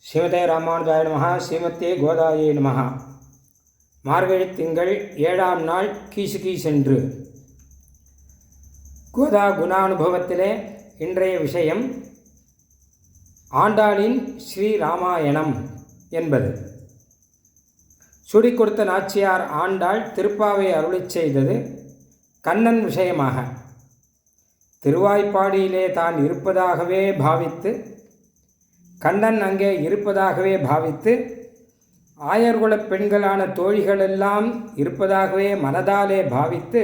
ஸ்ரீமதே ராமானுஜாய நமஹ. ஸ்ரீமத்தே கோதாயை நமஹ. மார்கழி திங்கள் 7ஆம் நாள் கீசென்று கோதா குணானுபவத்திலே இன்றைய விஷயம் ஆண்டாளின் ஸ்ரீராமாயணம் என்பது. சுடி கொடுத்த நாச்சியார் ஆண்டாள் திருப்பாவை அருளிச் செய்தது கண்ணன் விஷயமாக. திருவாய்ப்பாடியிலே தான் இருப்பதாகவே பாவித்து, கண்ணன் அங்கே இருப்பதாகவே பாவித்து, ஆயர்குலப் பெண்களான தோழிகளெல்லாம் இருப்பதாகவே மனதாலே பாவித்து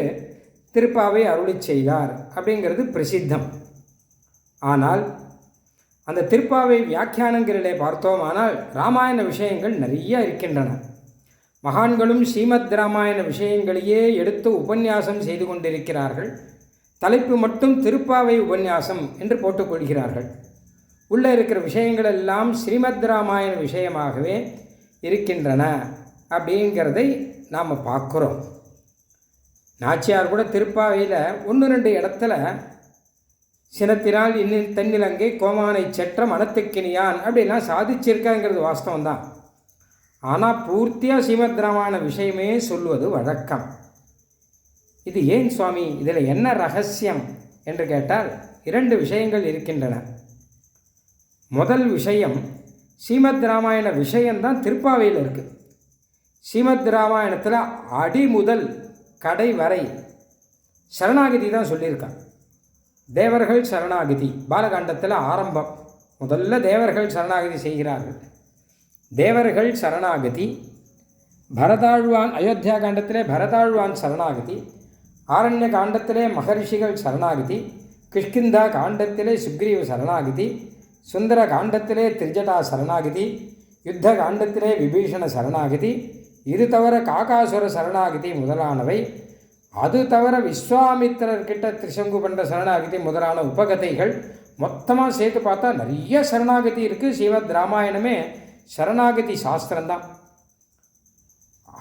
திருப்பாவை அருளிச் செய்தார் அப்படிங்கிறது பிரசித்தம். ஆனால் அந்த திருப்பாவை வியாக்கியானங்களிலே பார்த்தோமானால் ராமாயண விஷயங்கள் நிறைய இருக்கின்றன. மகான்களும் ஸ்ரீமத் ராமாயண விஷயங்களையே எடுத்து உபன்யாசம் செய்து கொண்டிருக்கிறார்கள். தலைப்பு மட்டும் திருப்பாவை உபன்யாசம் என்று போட்டுக்கொள்கிறார்கள். உள்ளே இருக்கிற விஷயங்கள் எல்லாம் ஸ்ரீமத் ராமாயண விஷயமாகவே இருக்கின்றன அப்படிங்கிறதை நாம் பார்க்குறோம். நாச்சியார் கூட திருப்பாவையில் 1-2 இடத்துல சினத்தினால் இன்னில் தென்னிலங்கை கோமானை செற்ற மனத்துக்கினியான் அப்படின்லாம் சாதிச்சிருக்காங்கிறது வாஸ்தவம்தான். ஆனால் பூர்த்தியாக ஸ்ரீமத் ராமாயண விஷயமே சொல்வது வழக்கம். இது ஏன் சுவாமி, இதில் என்ன ரகசியம் என்று கேட்டால் 2 விஷயங்கள் இருக்கின்றன. முதல் விஷயம், ஸ்ரீமத் ராமாயண விஷயம்தான் திருப்பாவையில் இருக்குது. ஸ்ரீமத் ராமாயணத்தில் அடி முதல் கடை வரை சரணாகதி தான் சொல்லியிருக்காங்க. தேவர்கள் சரணாகதி பாலகாண்டத்தில் ஆரம்பம். முதல்ல தேவர்கள் சரணாகதி செய்கிறார்கள். தேவர்கள் சரணாகதி, பரதாழ்வான் அயோத்தியா காண்டத்திலே பரதாழ்வான் சரணாகதி, ஆரண்ய காண்டத்திலே மகரிஷிகள் சரணாகதி, கிஷ்கிந்தா காண்டத்திலே சுக்ரீவ சரணாகதி, சுந்தர காண்டத்திலே திரிஜடா சரணாகதி, யுத்த காண்டத்திலே விபீஷண சரணாகதி, இது தவிர காகாசுர சரணாகதி முதலானவை, அது தவிர விஸ்வாமித்திரர்கிட்ட திரிசங்கு பண்ற சரணாகதி முதலான உபகதைகள் மொத்தமாக சேர்த்து பார்த்தா நிறைய சரணாகதி இருக்குது. ஸ்ரீமத் ராமாயணமே சரணாகதி சாஸ்திரம்தான்.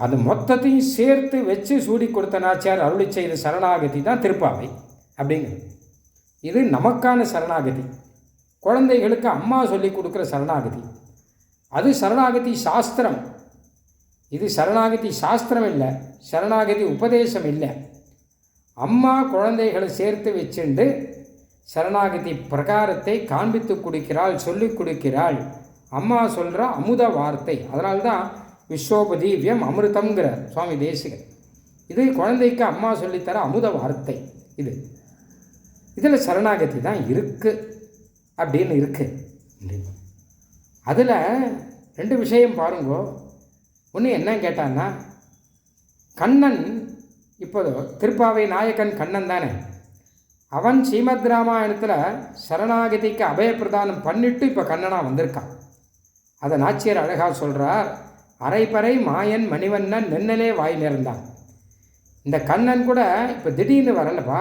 அது மொத்தத்தையும் சேர்த்து வச்சு சூடி கொடுத்த நாச்சியார் அருளி செய்த சரணாகதி தான் திருப்பாவை அப்படிங்கிறது. இது நமக்கான சரணாகதி, குழந்தைகளுக்கு அம்மா சொல்லி கொடுக்குற சரணாகதி. அது சரணாகதி சாஸ்திரம். இது சரணாகதி சாஸ்திரம் இல்லை, சரணாகதி உபதேசம் இல்லை. அம்மா குழந்தைகளை சேர்த்து வச்சுண்டு சரணாகதி பிரகாரத்தை காண்பித்து கொடுக்கிறாள், சொல்லி கொடுக்கிறாள். அம்மா சொல்கிற அமுத வார்த்தை. அதனால்தான் விஸ்வோபதீவியம் அமிர்தம்ங்கிற சுவாமி தேசிகர். இது குழந்தைக்கு அம்மா சொல்லித்தர அமுத வார்த்தை. இதில் சரணாகதி தான் இருக்குது அப்படின்னு இருக்குது. அதில் 2 விஷயம் பாருங்கோ. ஒன்று என்ன கேட்டான்னா, கண்ணன் இப்போது திருப்பாவை நாயகன் கண்ணன் தானே. அவன் ஸ்ரீமத் ராமாயணத்தில் சரணாகதிக்கு அபயப்பிரதானம் பண்ணிட்டு இப்போ கண்ணனாக வந்திருக்கான். அதை நாச்சியார் அழகாக சொல்கிறார். அரைப்பறை மாயன் மணிவண்ணன் நென்னலே வாய் நேர்ந்தான். இந்த கண்ணன் கூட இப்போ திடீர்னு வரலப்பா.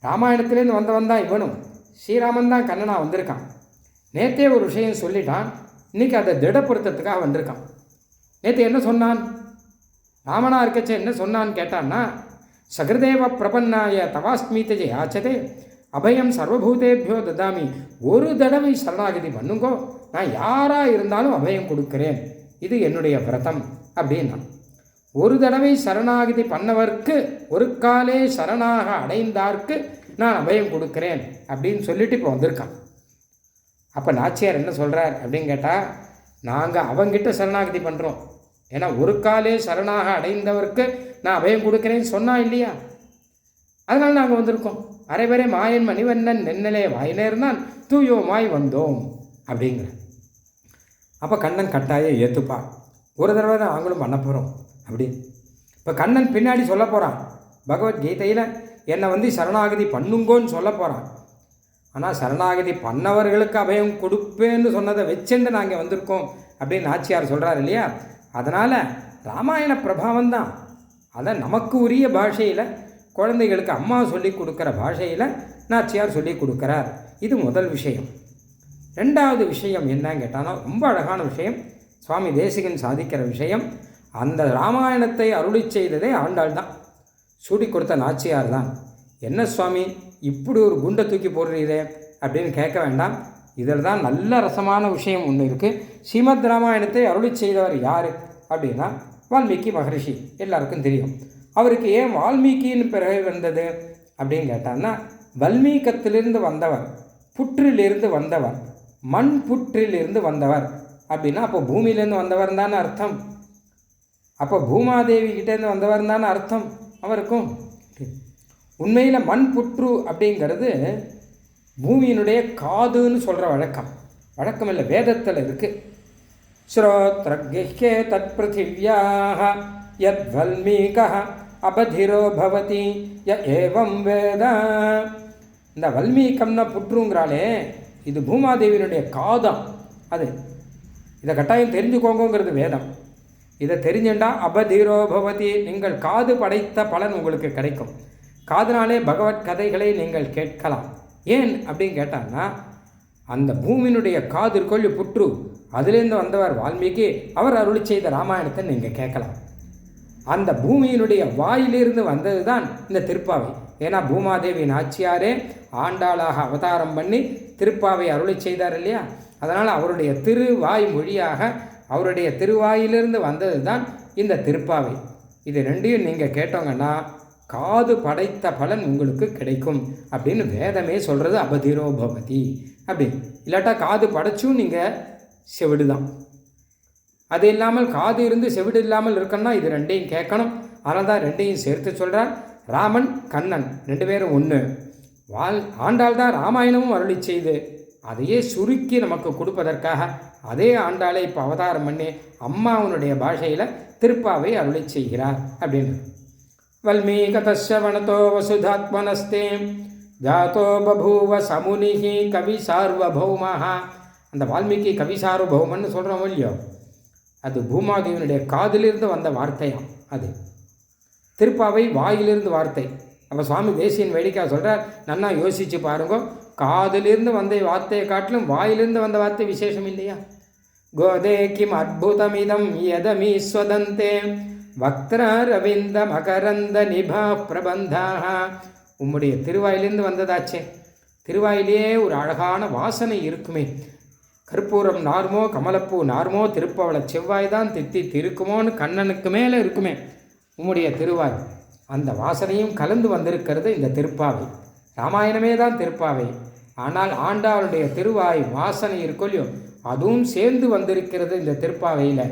ராமாயணத்துலேருந்து வந்தவன் தான் இவனும். ஸ்ரீராமன் தான் கண்ணனாக வந்திருக்கான். நேற்றே ஒரு விஷயம் சொல்லிட்டான், இன்றைக்கி அதை திடப்படுத்துறதுக்காக வந்திருக்கான். நேற்று என்ன சொன்னான், ராமனா இருக்கச்ச என்ன சொன்னான்னு கேட்டான்னா, சகிருதேவ பிரபன்னாய தவாஸ்மீத்தஜை ஆச்சதே அபயம் சர்வபூதேபியோ ததாமி. ஒரு தடவை சரணாகதி பண்ணுங்கோ, நான் யாராக இருந்தாலும் அபயம் கொடுக்கிறேன், இது என்னுடைய விரதம் அப்படின்னா. ஒரு தடவை சரணாகதி பண்ணவர்க்கு ஒரு காலே சரணாக அடைந்தார்க்கு நான் அபயம் கொடுக்கிறேன் அப்படின்னு சொல்லிட்டு இப்போ வந்திருக்கான். அப்போ நாச்சியார் என்ன சொல்கிறார் அப்படின்னு கேட்டால், நாங்கள் அவங்கிட்ட சரணாகதி பண்ணுறோம். ஏன்னா ஒரு காலே சரணாக அடைந்தவர்க்கு நான் அபயம் கொடுக்குறேன்னு சொன்னா இல்லையா, அதனால் நாங்கள் வந்திருக்கோம். அரைவரே மாயன் மணிவண்ணன் நென்னலே வாயினேர்தான் தூயோமாய் வந்தோம் அப்படிங்கிற. அப்போ கண்ணன் கட்டாயம் ஏற்றுப்பான். ஒரு தடவை தான் நாங்களும் பண்ண போகிறோம் அப்படின்னு. இப்போ கண்ணன் பின்னாடி சொல்ல போகிறான். பகவத்கீதையில் என்னை சரணாகதி பண்ணுங்கோன்னு சொல்ல போகிறான். ஆனால் சரணாகதி பண்ணவர்களுக்கு அபயம் கொடுப்பேன்னு சொன்னதை வச்சுட்டு நாங்கள் வந்திருக்கோம் அப்படின்னு நாச்சியார் சொல்கிறார் இல்லையா. அதனால் ராமாயண பிரபாவம் தான். அதை நமக்கு உரிய பாஷையில், குழந்தைகளுக்கு அம்மா சொல்லி கொடுக்குற பாஷையில் நாச்சியார் சொல்லி கொடுக்குறார். இது முதல் விஷயம். 2வது விஷயம் என்னன்னு கேட்டானா, ரொம்ப அழகான விஷயம், சுவாமி தேசிகன் சாதிக்கிற விஷயம். அந்த ராமாயணத்தை அருளி செய்ததே ஆண்டாள் தான், சூடி கொடுத்த நாச்சியார் தான். என்ன சுவாமி இப்படி ஒரு குண்டை தூக்கி போடுறீரே அப்படின்னு கேட்க வேண்டாம். இதில் தான் நல்ல ரசமான விஷயம் ஒன்று இருக்குது. ஸ்ரீமத் ராமாயணத்தை அருளி செய்தவர் யார் அப்படின்னா வால்மீகி மகரிஷி, எல்லாருக்கும் தெரியும். அவருக்கு ஏன் வால்மீகின்னு பிறகு வந்தது அப்படின்னு கேட்டான்னா, வல்மீகத்திலிருந்து வந்தவர், புற்றிலிருந்து வந்தவர், மண் புற்றிலிருந்து வந்தவர் அப்படின்னா அப்போ பூமியிலேருந்து வந்தவர் தானே அர்த்தம். அப்போ பூமாதேவி கிட்டேருந்து வந்தவர் தானே அர்த்தம் அவருக்கும். உண்மையில் மண் புற்று அப்படிங்கிறது பூமியினுடைய காதுன்னு சொல்கிற வழக்கம் இல்லை, வேதத்தில் இருக்குது. ஸ்ரோத்ரக்யே தத் பிருத்திவ்யாக யத் வல்மீகः அபதிரோ பவதி ய ஏவம் வேத. இந்த வல்மீகம்னா புற்றுங்கிறாலே, இது பூமாதேவியினுடைய காதம். அது இதை கட்டாயம் தெரிஞ்சுக்கோங்கிறது வேதம். இதை தெரிஞ்சுண்டா அபதிரோ பவதி, நீங்கள் காது படைத்த பலன் உங்களுக்கு கிடைக்கும். காதுனாலே பகவத் கதைகளை நீங்கள் கேட்கலாம். ஏன் அப்படின்னு கேட்டாங்கன்னா, அந்த பூமியினுடைய காது கொள்ளி புற்று, அதிலேருந்து வந்தவர் வால்மீகி, அவர் அருளி செய்த ராமாயணத்தை நீங்கள் கேட்கலாம். அந்த பூமியினுடைய வாயிலிருந்து வந்தது தான் இந்த திருப்பாவை. ஏன்னா பூமாதேவி நாச்சியாரே ஆண்டாளாக அவதாரம் பண்ணி திருப்பாவை அருளி செய்தார் இல்லையா, அதனால் அவருடைய திருவாய் மொழியாக அவருடைய திருவாயிலிருந்து வந்தது தான் இந்த திருப்பாவை. இது ரெண்டையும் நீங்கள் கேட்டோங்கன்னா காது படைத்த பலன் உங்களுக்கு கிடைக்கும் அப்படின்னு வேதமே சொல்கிறது. அபதிரோ பவதி அப்படின்னு. இல்லாட்டா காது படைச்சும் நீங்கள் செவிடு தான். அது இல்லாமல் காது இருந்து செவிடு இல்லாமல் இருக்கணும்னா இது ரெண்டையும் கேட்கணும். அதனால் தான் ரெண்டையும் சேர்த்து சொல்கிறார். ராமன் கண்ணன் ரெண்டு பேரும் ஒன்று. ஆண்டாள் தான் ராமாயணமும் அருளி செய்து அதையே சுருக்கி நமக்கு கொடுப்பதற்காக அதே ஆண்டாளை இப்போ அவதாரம் பண்ணி அம்மாவனுடைய பாஷையில் திருப்பாவை அருளி செய்கிறார் அப்படின்னு. வல்மீகதஸ்ய வனதோ வசுதாத்மனஸ்தே ஜாதோ பபூவ சமுனிஹி கவி சார்வபௌமஹா. அந்த வால்மீகி கவி சார்வபௌமன்னு சொல்கிறோம் இல்லையோ, அது பூமாதேவியினுடைய காதிலிருந்து வந்த வார்த்தையாம். அது திருப்பாவை வாயிலிருந்து வார்த்தை. அப்போ சுவாமி தேசியன் வேடிக்கை சொல்கிறார், நன்னா யோசித்து பாருங்க, காதிலிருந்து வந்த வார்த்தையை காட்டிலும் வாயிலிருந்து வந்த வார்த்தை விசேஷம் இல்லையா? கோதே கிம் அத்புதமிதம் யதமீஸ்வதந்தே வக்ர ரவிந்த மகரந்த நிபா பிரபந்தாக. உம்முடைய திருவாயிலிருந்து வந்ததாச்சே, திருவாயிலேயே ஒரு அழகான வாசனை இருக்குமே. கற்பூரம் நார்மோ கமலப்பூ நார்மோ திருப்பவள செவ்வாய் தான் தித்தி திருக்குமோன்னு கண்ணனுக்கு மேலே இருக்குமே உம்முடைய திருவாய். அந்த வாசனையும் கலந்து வந்திருக்கிறது இந்த திருப்பாவை. ராமாயணமே தான் திருப்பாவை, ஆனால் ஆண்டாளுடைய திருவாய் வாசனை இருக்கொல்லையோ அதுவும் சேர்ந்து வந்திருக்கிறது இந்த திருப்பாவையில்.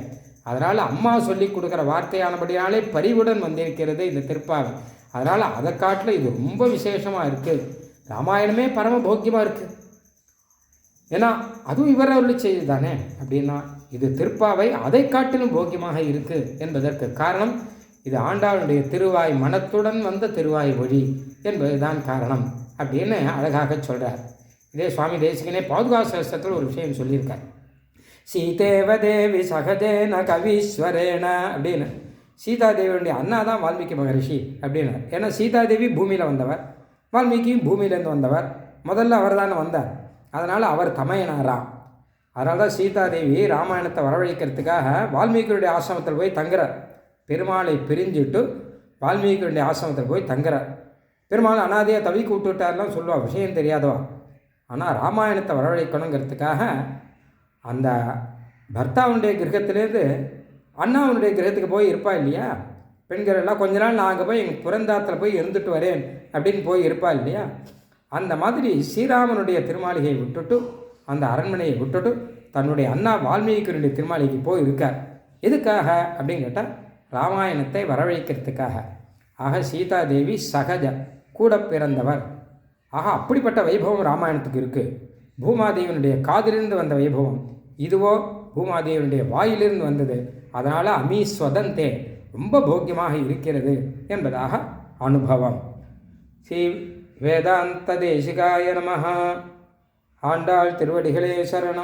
அதனால் அம்மா சொல்லி கொடுக்குற வார்த்தையானபடியாலே பரிவுடன் வந்திருக்கிறது இந்த திருப்பாவை. அதனால் அதை காட்டில் இது ரொம்ப விசேஷமாக இருக்குது. ராமாயணமே பரம போக்கியமாக இருக்குது. ஏன்னா அதுவும் இவர் அருளி செய்து தானே. அப்படின்னா இது திருப்பாவை அதை காட்டிலும் போக்கியமாக இருக்குது என்பதற்கு காரணம் இது ஆண்டாளுடைய திருவாய் மனத்துடன் வந்த திருவாய் மொழி என்பதுதான் காரணம் அப்படின்னு அழகாக சொல்கிறார். இதே சுவாமி தேசிகனே பாதுகாசத்தில் ஒரு விஷயம் சொல்லியிருக்கார். சீதேவ தேவி சகதேன கவீஸ்வரேன அப்படின்னு. சீதாதேவியுடைய அண்ணா தான் வால்மீகி மகரிஷி அப்படின்னார். ஏன்னா சீதாதேவி பூமியில் வந்தவர், வால்மீகியும் பூமியிலேருந்து வந்தவர். முதல்ல அவர் தானே வந்தார், அதனால் அவர் தமையனாராம். அதனால தான் சீதாதேவி ராமாயணத்தை வரவழைக்கிறதுக்காக வால்மீகியுடைய ஆசிரமத்தில் போய் தங்குறார். பெருமாளை பிரிஞ்சுட்டு வால்மீகியுடைய ஆசிரமத்தில் போய் தங்குறார். பெருமாள் அனாதையாக தவிக்க விட்டுவிட்டார்லாம் சொல்லுவா, விஷயம் தெரியாதவா. ஆனால் ராமாயணத்தை வரவழைக்கணுங்கிறதுக்காக அந்த பர்த்தாவுடைய கிரகத்திலேருந்து அண்ணாவுடைய கிரகத்துக்கு போய் இருப்பா இல்லையா, பெண்கள் எல்லாம் கொஞ்ச நாள் நான் அங்கே போய் எங்கள் புறந்தாத்தில் போய் இருந்துட்டு வரேன் அப்படின்னு போய் இருப்பா இல்லையா. அந்த மாதிரி ஸ்ரீராமனுடைய திருமாளிகையை விட்டுட்டு அந்த அரண்மனையை விட்டுட்டு தன்னுடைய அண்ணா வால்மீகியுடைய திருமாளிகைக்கு போய் இருக்கார். எதுக்காக அப்படின்னு கேட்டால் ராமாயணத்தை வரவழைக்கிறதுக்காக. ஆக சீதாதேவி சகஜ கூட பிறந்தவர். ஆக அப்படிப்பட்ட வைபவம் ராமாயணத்துக்கு இருக்குது. பூமாதேவியினுடைய காதிலிருந்து வந்த வைபவம் இதுவோ பூமாதேவியினுடைய வாயிலிருந்து வந்தது. அதனால் அமீஸ்வதந்தே ரொம்ப போக்கியமாக இருக்கிறது என்பதாக அனுபவம். ஸ்ரீ வேதாந்த தேசிகாய நமஹ. ஆண்டாள் திருவடிகளே சரணம்.